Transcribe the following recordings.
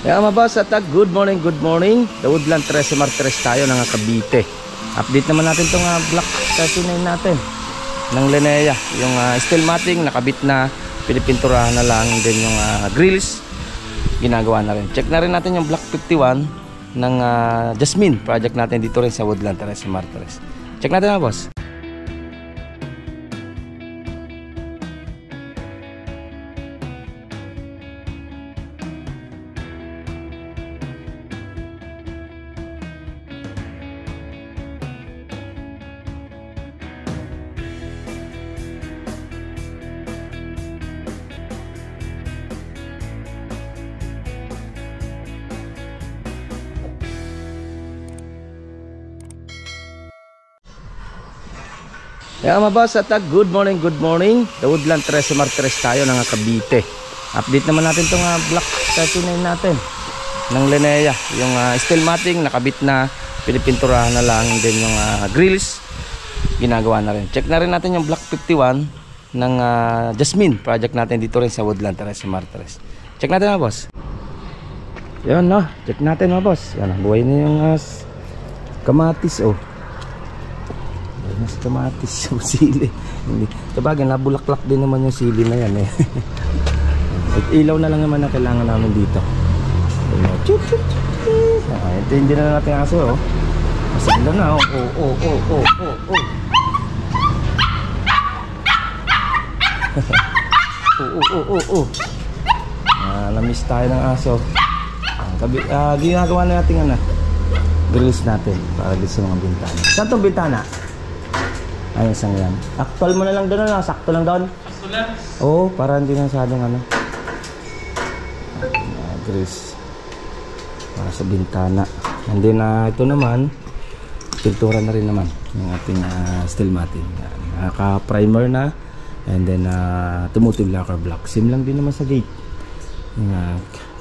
Kaya mga boss at good morning, good morning. The Woodland 13 Martires tayo ng Cavite. Update naman natin itong Block 39 natin ng Linnea. Yung steel matting nakabit na, pinipinturahan na lang. Then yung grills ginagawa na rin. Check na rin natin yung Block 51 ng Jasmine project natin dito rin sa Woodland 13 Martires. Check natin mga boss. Kaya mga boss at good morning, good morning. The Woodland 13 Martires tayo ng Cavite. Update naman natin itong Block 39 natin ng Linnea. Yung steel matting nakabit na, pinipinturahan na lang. Then yung grills ginagawa na rin. Check na rin natin yung Block 51 ng Jasmine project natin dito rin sa Woodland 13 Martires. Check natin mga boss. Yan no, check natin mga boss. Yan, buhay na yung kamatis oh. Mas kamatis yung sili. Sabagay, nabulaklak din naman yung sili na yan eh. At ilaw na lang naman ang kailangan namin dito. Ito hindi na natin aso oh. Masila na oh. Namiss tayo ng aso. Ginagawa na natin grills natin para dito sa mga bintana. Saan itong bintana? Ayun, isang yan. Actual mo na lang doon, sakto lang doon. Sakto lang? Oo, para hindi na masyadong grills para sa bintana. And then ito naman, pintura na rin naman yung ating steel matting. Naka-primer na. And then automotive lacquer block. Same lang din naman sa gate yung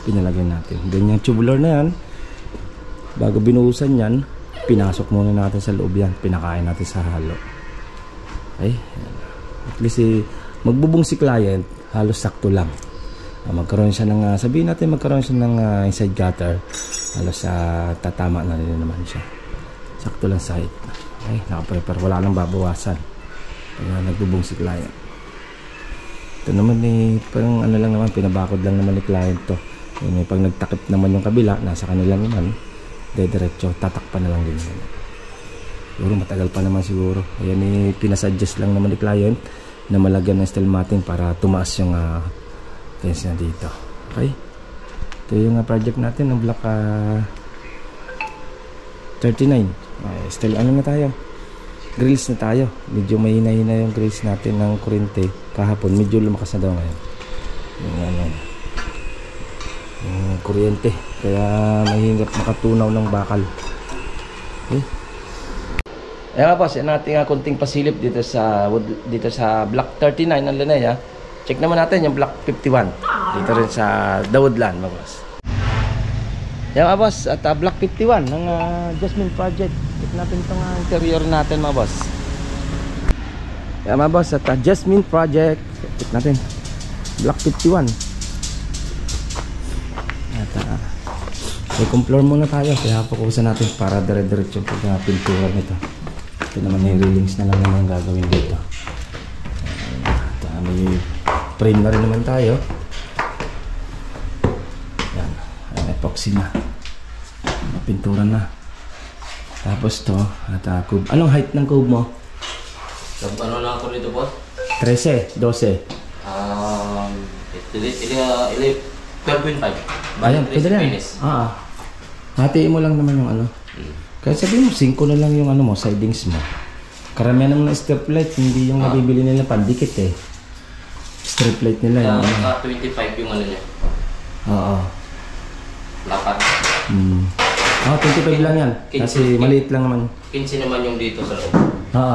pinalagay natin. Then yung tubular na yan, bago binuhusan yan, pinasok muna natin sa loob yan. Pinakain natin sa halo. Okay, at least magbubong si client, halos sakto lang. Magkaroon siya ng, sabihin natin magkaroon siya ng inside gutter, halos tatama na rin naman siya. Sakto lang sa height. Okay, nakaprepare, wala nang babawasan. Kaya nagbubong si client. Ito naman parang lang naman, pinabakod lang naman ni client to. Pag nagtakip naman yung kabila, nasa kanila naman, diretso, tatakpan na lang din naman. Siguro matagal pa naman siguro. Ayan, pinasuggest lang naman ni client na malagyan ng steel matting para tumaas yung fence na dito. Okay, ito yung project natin ng Block 39. Steel na tayo, grills na tayo. Medyo mahina-hina yung grills natin ng kuryente kahapon, medyo lumakas na daw ngayon yung kuryente, kaya mahirap makatunaw ng bakal. Okay. Ayan nga boss, yan natin kunting pasilip dito sa Block 39 ng Linnea. Check naman natin yung Block 51 dito rin sa The Woodland mga boss. Ayan nga boss, at Block 51 ng Jasmine project. Check natin itong interior natin mga boss. Ayan mga boss, at Jasmine project. Check natin Block 51. At may floor muna tayo, kaya pakukusan natin para dire-diretso yung pintura nito. Ito naman yung railings na lang naman gagawin dito. May frame na rin naman tayo. Yan, epoxy na, pintura na. Tapos to at cube. Anong height ng cube mo? Ano na ako dito boss? 13, 12. 12.5. Ayan, pwede rin. Hatiin mo lang naman yung Kaya sabihin mo, 5 na lang yung mo, sidings mo. Karamihan naman ng strip light, hindi yung nabibili nila pandikit eh. Strip light nila yung 25 yung niya. Oo. Lapat. 25 lang yan. Kasi maliit lang naman. 15 naman yung dito sa loob.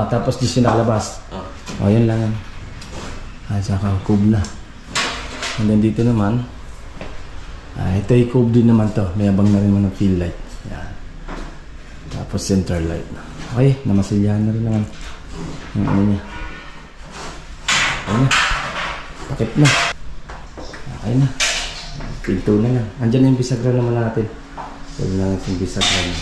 Tapos 10 yung nakalabas. Yun lang yan. Saka cube na. And then dito naman, ito yung cube din naman to. May abang na rin naman ng fill light. Yan. Tapos center light. Okay, namasilyahan na rin naman yung niya. Okay na. Takip na. Okay na. Pinto na. Andyan na yung bisagra naman natin. Huwag na yung bisagra na.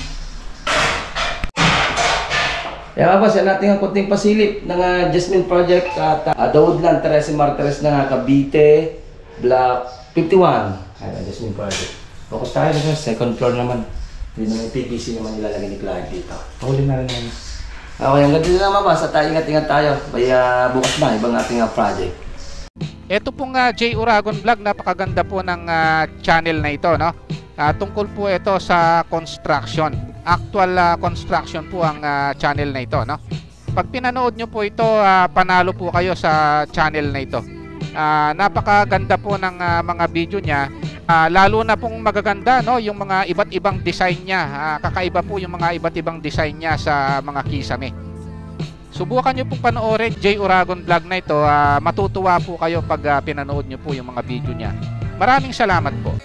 Kaya nga boss, yan natin ang kunting pasilip ng Jasmine Project at The Woodland, Teresa Martires na Cavite, Block 51. Ayan, Jasmine Project. Focus tayo na second floor naman. Hindi naman yung PVC naman nilalagay ni Clyde dito. Pahuli na rin naman. Okay, hanggang dito naman boss at ingat-ingat tayo. Kaya bukas na, ibang ating project. Ito pong J. Uragon Vlog, napakaganda po ng channel na ito, no? Tungkol po ito sa construction. Actual construction po ang channel na ito, no? Pag pinanood nyo po ito, panalo po kayo sa channel na ito. Napakaganda po ng mga video niya. Lalo na pong magaganda, no, yung mga iba't ibang design niya. Kakaiba po yung mga iba't ibang design niya sa mga kisame. Subukan nyo pong panoorin J. Uragon Vlog na ito. Matutuwa po kayo pag pinanood nyo po yung mga video niya. Maraming salamat po.